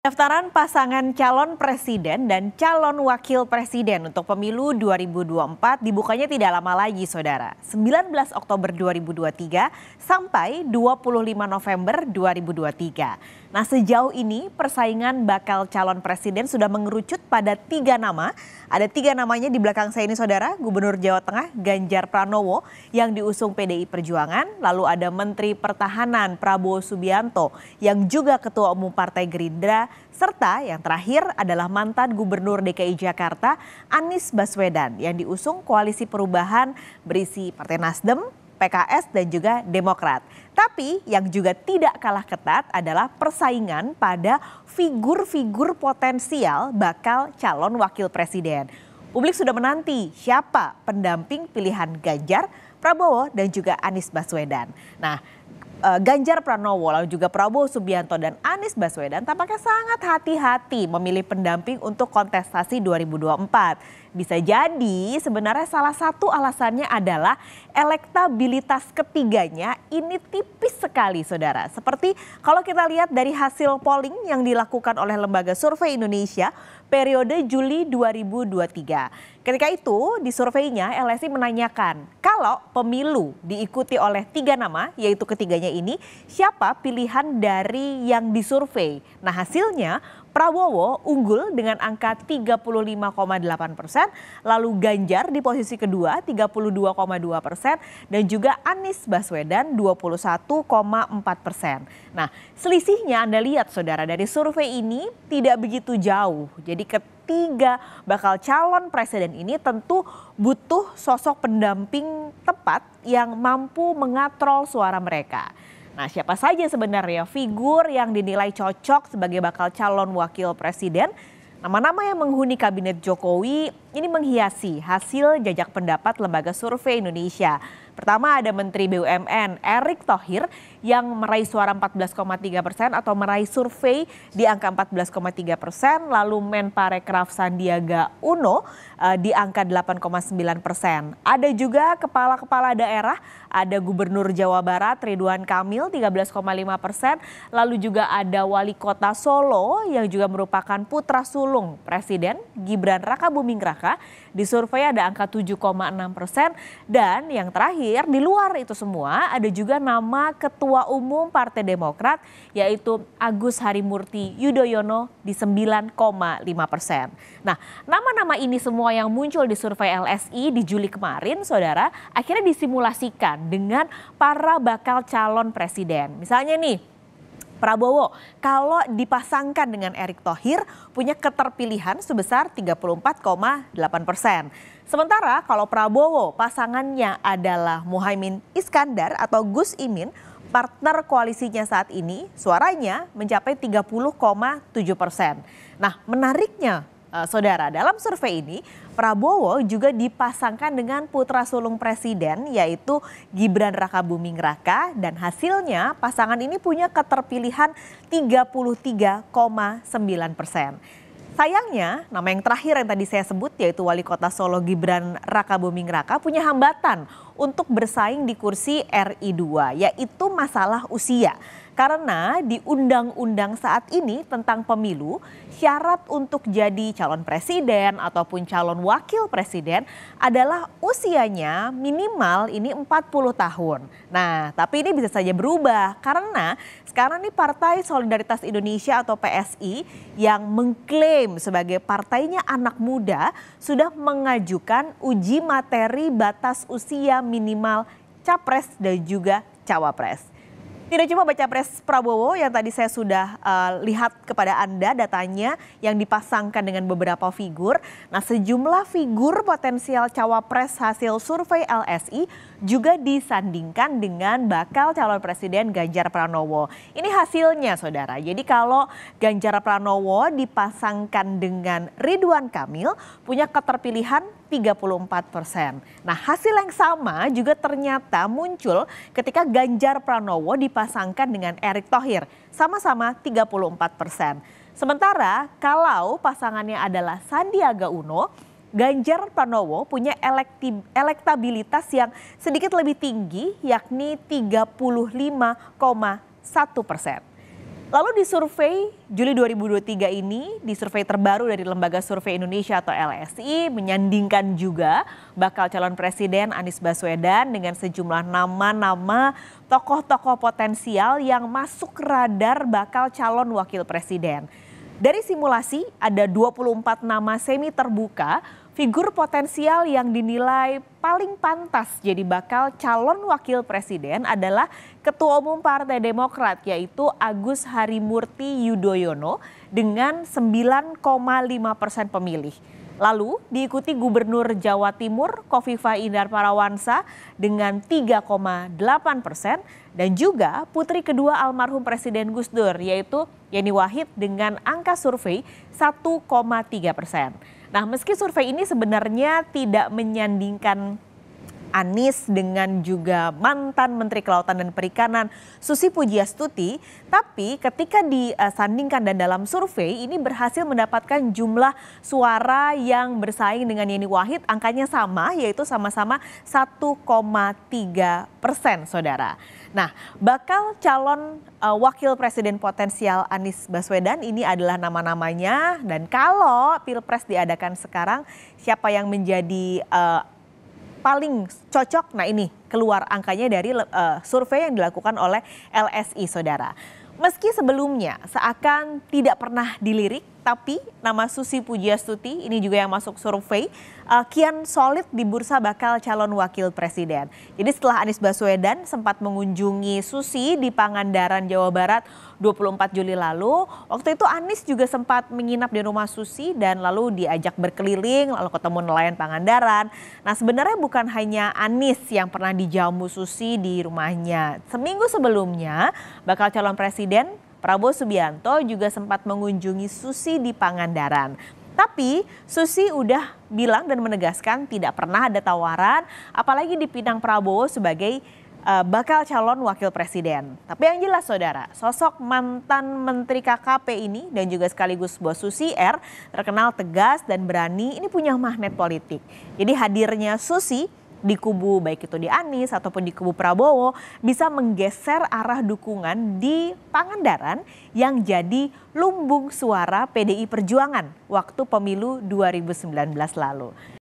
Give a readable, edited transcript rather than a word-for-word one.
Pendaftaran pasangan calon presiden dan calon wakil presiden untuk pemilu 2024 dibukanya tidak lama lagi, Saudara. 19 Oktober 2023 sampai 25 November 2023. Nah, sejauh ini persaingan bakal calon presiden sudah mengerucut pada 3 nama. Ada 3 namanya di belakang saya ini, Saudara. Gubernur Jawa Tengah Ganjar Pranowo yang diusung PDI Perjuangan. Lalu ada Menteri Pertahanan Prabowo Subianto yang juga Ketua Umum Partai Gerindra. Serta yang terakhir adalah mantan Gubernur DKI Jakarta Anies Baswedan yang diusung Koalisi Perubahan berisi Partai Nasdem, PKS dan juga Demokrat. Tapi yang juga tidak kalah ketat adalah persaingan pada figur-figur potensial bakal calon wakil presiden. Publik sudah menanti siapa pendamping pilihan Ganjar, Prabowo dan juga Anies Baswedan. Nah, Ganjar Pranowo lalu juga Prabowo Subianto dan Anies Baswedan tampaknya sangat hati-hati memilih pendamping untuk kontestasi 2024. Bisa jadi sebenarnya salah satu alasannya adalah elektabilitas ketiganya ini tipis sekali, Saudara. Seperti kalau kita lihat dari hasil polling yang dilakukan oleh Lembaga Survei Indonesia periode Juli 2023. Ketika itu di surveinya LSI menanyakan kalau pemilu diikuti oleh 3 nama, yaitu ketiganya ini, siapa pilihan dari yang disurvei. Nah, hasilnya Prabowo unggul dengan angka 35,8%, lalu Ganjar di posisi kedua 32,2% dan juga Anies Baswedan 21,4%. Nah, selisihnya Anda lihat, Saudara, dari survei ini tidak begitu jauh. Jadi ketiga bakal calon presiden ini tentu butuh sosok pendamping tepat yang mampu mengatrol suara mereka. Nah, siapa saja sebenarnya figur yang dinilai cocok sebagai bakal calon wakil presiden? Nama-nama yang menghuni kabinet Jokowi ini menghiasi hasil jajak pendapat Lembaga Survei Indonesia. Pertama ada Menteri BUMN Erick Thohir yang meraih suara 14,3% atau meraih survei di angka 14,3%. Lalu Menparekraf Sandiaga Uno di angka 8,9%. Ada juga kepala-kepala daerah, ada Gubernur Jawa Barat Ridwan Kamil 13,5%. Lalu juga ada Wali Kota Solo yang juga merupakan putra sulung Presiden Gibran Rakabuming Raka. Di survei ada angka 7,6%. Dan yang terakhir di luar itu semua ada juga nama Ketua Umum Partai Demokrat yaitu Agus Harimurti Yudhoyono di 9,5%. Nah, nama-nama ini semua yang muncul di survei LSI di Juli kemarin, Saudara, akhirnya disimulasikan dengan para bakal calon presiden. Misalnya nih, Prabowo kalau dipasangkan dengan Erick Thohir punya keterpilihan sebesar 34,8%. Sementara kalau Prabowo pasangannya adalah Muhaimin Iskandar atau Gus Imin, partner koalisinya saat ini suaranya mencapai 30,7%. Nah, menariknya Saudara, dalam survei ini Prabowo juga dipasangkan dengan putra sulung presiden yaitu Gibran Rakabuming Raka dan hasilnya pasangan ini punya keterpilihan 33,9%. Sayangnya nama yang terakhir yang tadi saya sebut yaitu Wali Kota Solo Gibran Rakabuming Raka punya hambatan untuk bersaing di kursi RI2 yaitu masalah usia. Karena di undang-undang saat ini tentang pemilu, syarat untuk jadi calon presiden ataupun calon wakil presiden adalah usianya minimal ini 40 tahun. Nah, tapi ini bisa saja berubah karena sekarang nih Partai Solidaritas Indonesia atau PSI yang mengklaim sebagai partainya anak muda sudah mengajukan uji materi batas usia minimal capres dan juga cawapres. Tidak cuma baca pres Prabowo yang tadi saya sudah lihat kepada Anda datanya yang dipasangkan dengan beberapa figur. Nah, sejumlah figur potensial cawapres hasil survei LSI juga disandingkan dengan bakal calon presiden Ganjar Pranowo. Ini hasilnya, Saudara. Jadi kalau Ganjar Pranowo dipasangkan dengan Ridwan Kamil punya keterpilihan 34%. Nah, hasil yang sama juga ternyata muncul ketika Ganjar Pranowo dipasangkan dengan Erick Thohir, sama-sama 34%. Sementara kalau pasangannya adalah Sandiaga Uno, Ganjar Pranowo punya elektabilitas yang sedikit lebih tinggi yakni 35,1%. Lalu di survei Juli 2023 ini, di survei terbaru dari Lembaga Survei Indonesia atau LSI menyandingkan juga bakal calon presiden Anies Baswedan dengan sejumlah nama-nama tokoh-tokoh potensial yang masuk radar bakal calon wakil presiden. Dari simulasi ada 24 nama semi terbuka, figur potensial yang dinilai paling pantas jadi bakal calon wakil presiden adalah Ketua Umum Partai Demokrat yaitu Agus Harimurti Yudhoyono dengan 9,5% pemilih. Lalu diikuti Gubernur Jawa Timur Khofifah Indar Parawansa dengan 3,8% dan juga putri kedua almarhum Presiden Gus Dur yaitu Yeni Wahid dengan angka survei 1,3%. Nah, meski survei ini sebenarnya tidak menyandingkan Anies dengan juga mantan Menteri Kelautan dan Perikanan Susi Pujiastuti, tapi ketika disandingkan dan dalam survei ini berhasil mendapatkan jumlah suara yang bersaing dengan Yeni Wahid, angkanya sama yaitu sama-sama 1,3%, saudara. Nah, bakal calon wakil presiden potensial Anies Baswedan ini adalah nama-namanya dan kalau Pilpres diadakan sekarang siapa yang menjadi paling cocok, nah ini keluar angkanya dari survei yang dilakukan oleh LSI, saudara. Meski sebelumnya seakan tidak pernah dilirik, tapi nama Susi Pujiastuti ini juga yang masuk survei kian solid di bursa bakal calon wakil presiden. Jadi setelah Anies Baswedan sempat mengunjungi Susi di Pangandaran, Jawa Barat 24 Juli lalu, waktu itu Anies juga sempat menginap di rumah Susi dan lalu diajak berkeliling, lalu ketemu nelayan Pangandaran. Nah, sebenarnya bukan hanya Anies yang pernah dijamu Susi di rumahnya. Seminggu sebelumnya, bakal calon presiden Prabowo Subianto juga sempat mengunjungi Susi di Pangandaran. Tapi Susi udah bilang dan menegaskan tidak pernah ada tawaran, apalagi dipinang Prabowo sebagai bakal calon wakil presiden. Tapi yang jelas, saudara, sosok mantan Menteri KKP ini dan juga sekaligus bos Susi R terkenal tegas dan berani, ini punya magnet politik. Jadi hadirnya Susi di kubu baik itu di Anies ataupun di kubu Prabowo bisa menggeser arah dukungan di Pangandaran yang jadi lumbung suara PDI Perjuangan waktu pemilu 2019 lalu.